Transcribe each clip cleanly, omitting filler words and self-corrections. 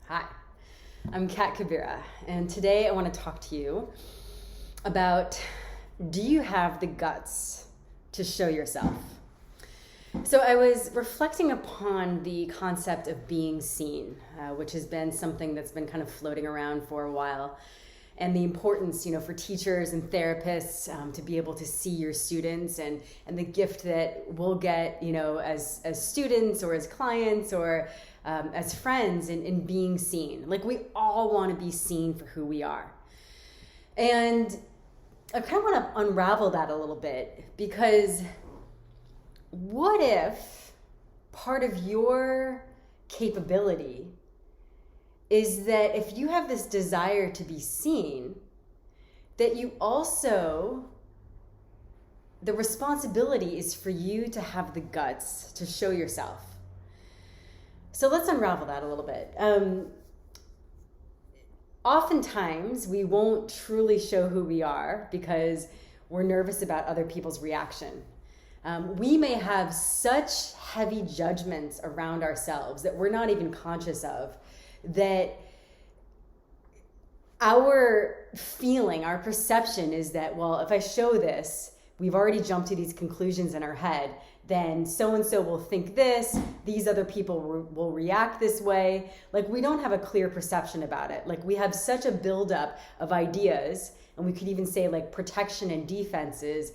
Hi, I'm Kabira, and today I want to talk to you about, do you have the guts to show yourself? So I was reflecting upon the concept of being seen, which has been something that's been kind of floating around for a while, and the importance, for teachers and therapists to be able to see your students, and the gift that we'll get, as students or as clients or as friends in being seen. Like, we all want to be seen for who we are. And I kind of want to unravel that a little bit, because what if part of your capability is that if you have this desire to be seen, that you also, the responsibility is for you to have the guts to show yourself. So let's unravel that a little bit. Oftentimes, we won't truly show who we are because we're nervous about other people's reaction. We may have such heavy judgments around ourselves that we're not even conscious of, that our feeling, our perception is that, well, if I show this, we've already jumped to these conclusions in our head, then so-and-so will think this, these other people will react this way. Like, we don't have a clear perception about it. Like, we have such a buildup of ideas, and we could even say like protection and defenses,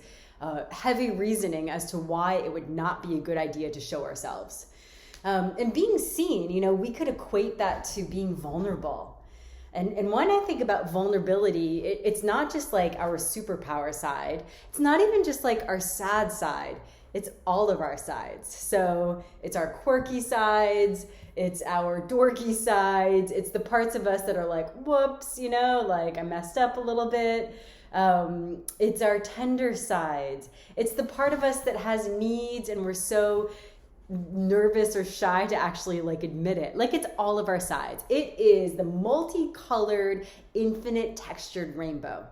heavy reasoning as to why it would not be a good idea to show ourselves. And being seen, we could equate that to being vulnerable. And when I think about vulnerability, it's not just like our superpower side. It's not even just like our sad side. It's all of our sides. So it's our quirky sides. It's our dorky sides. It's the parts of us that are like, whoops, like I messed up a little bit. It's our tender sides. It's the part of us that has needs and we're so nervous or shy to actually admit it. Like, it's all of our sides. It is the multicolored, infinite textured rainbow.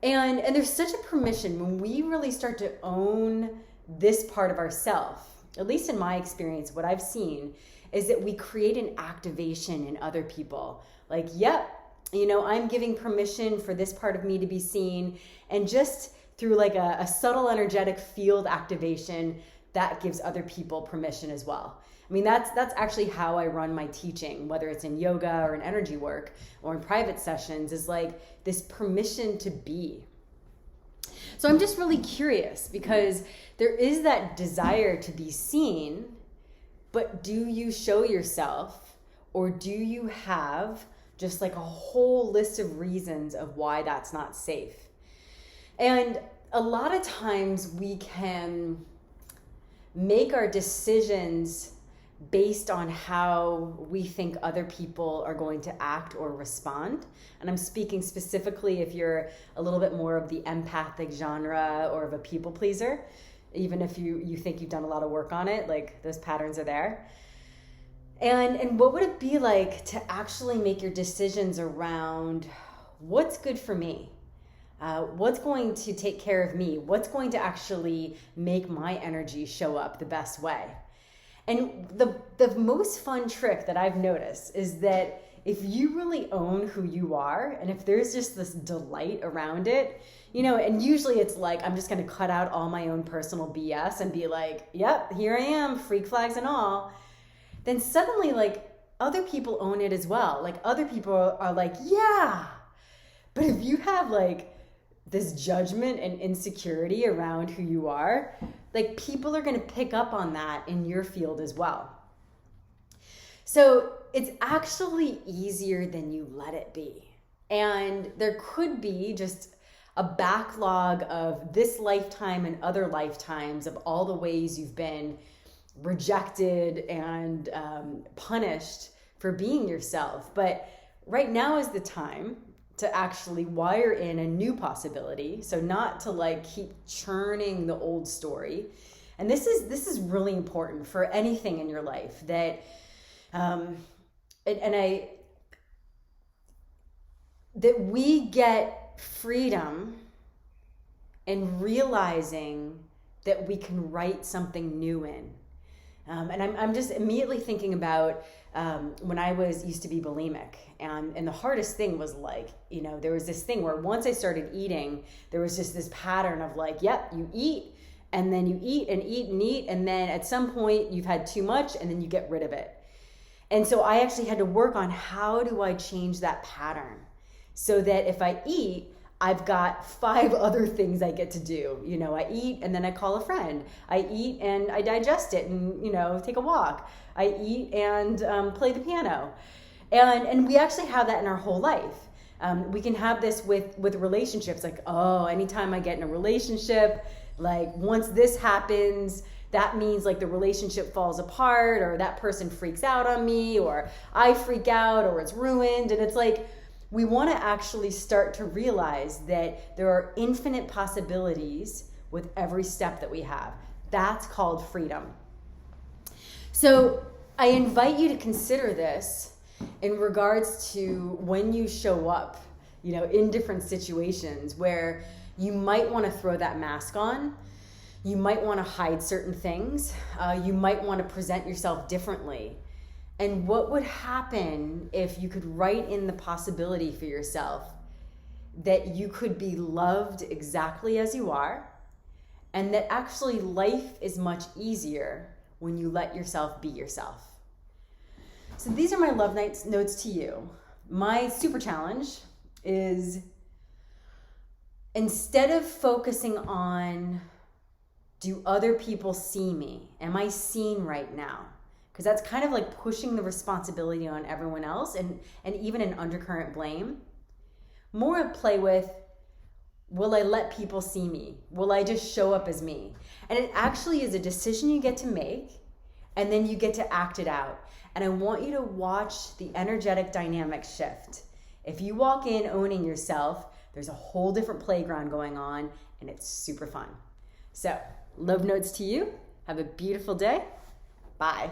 And there's such a permission when we really start to own this part of ourself. At least in my experience, what I've seen is that we create an activation in other people. Like, yep, I'm giving permission for this part of me to be seen. And just through like a subtle energetic field activation, that gives other people permission as well. I mean, that's actually how I run my teaching, whether it's in yoga or in energy work or in private sessions, is like this permission to be. So I'm just really curious, because there is that desire to be seen, but do you show yourself, or do you have just like a whole list of reasons of why that's not safe? And a lot of times we can make our decisions based on how we think other people are going to act or respond. And I'm speaking specifically if you're a little bit more of the empathic genre or of a people pleaser, even if you think you've done a lot of work on it, like those patterns are there. And what would it be like to actually make your decisions around what's good for me? What's going to take care of me? What's going to actually make my energy show up the best way? And the most fun trick that I've noticed is that if you really own who you are, and if there's just this delight around it, and usually it's like, I'm just going to cut out all my own personal BS and be like, yep, here I am, freak flags and all. Then suddenly, like, other people own it as well. Like, other people are like, yeah. But if you have like this judgment and insecurity around who you are, like, people are going to pick up on that in your field as well. So it's actually easier than you let it be. And there could be just a backlog of this lifetime and other lifetimes of all the ways you've been rejected and punished for being yourself. But right now is the time to actually wire in a new possibility. So not to like keep churning the old story. And this is really important for anything in your life, that that we get freedom in realizing that we can write something new in. And I'm just immediately thinking about when I used to be bulimic. And the hardest thing was like, there was this thing where once I started eating, there was just this pattern of like, yep, you eat, and then you eat and eat and eat. And then at some point you've had too much and then you get rid of it. And so I actually had to work on how do I change that pattern so that if I eat, I've got 5 other things I get to do. I eat and then I call a friend. I eat and I digest it and, take a walk. I eat and play the piano. And we actually have that in our whole life. We can have this with relationships. Like, anytime I get in a relationship, like once this happens, that means like the relationship falls apart, or that person freaks out on me, or I freak out, or it's ruined. And it's like, we want to actually start to realize that there are infinite possibilities with every step that we have. That's called freedom. So I invite you to consider this in regards to when you show up, in different situations where you might want to throw that mask on. You might want to hide certain things. You might want to present yourself differently. And what would happen if you could write in the possibility for yourself that you could be loved exactly as you are, and that actually life is much easier when you let yourself be yourself? So these are my love notes to you. My super challenge is, instead of focusing on, do other people see me? Am I seen right now? Because that's kind of like pushing the responsibility on everyone else and even an undercurrent blame. More play with, will I let people see me? Will I just show up as me? And it actually is a decision you get to make, and then you get to act it out. And I want you to watch the energetic dynamic shift. If you walk in owning yourself, there's a whole different playground going on, and it's super fun. So, love notes to you. Have a beautiful day. Bye.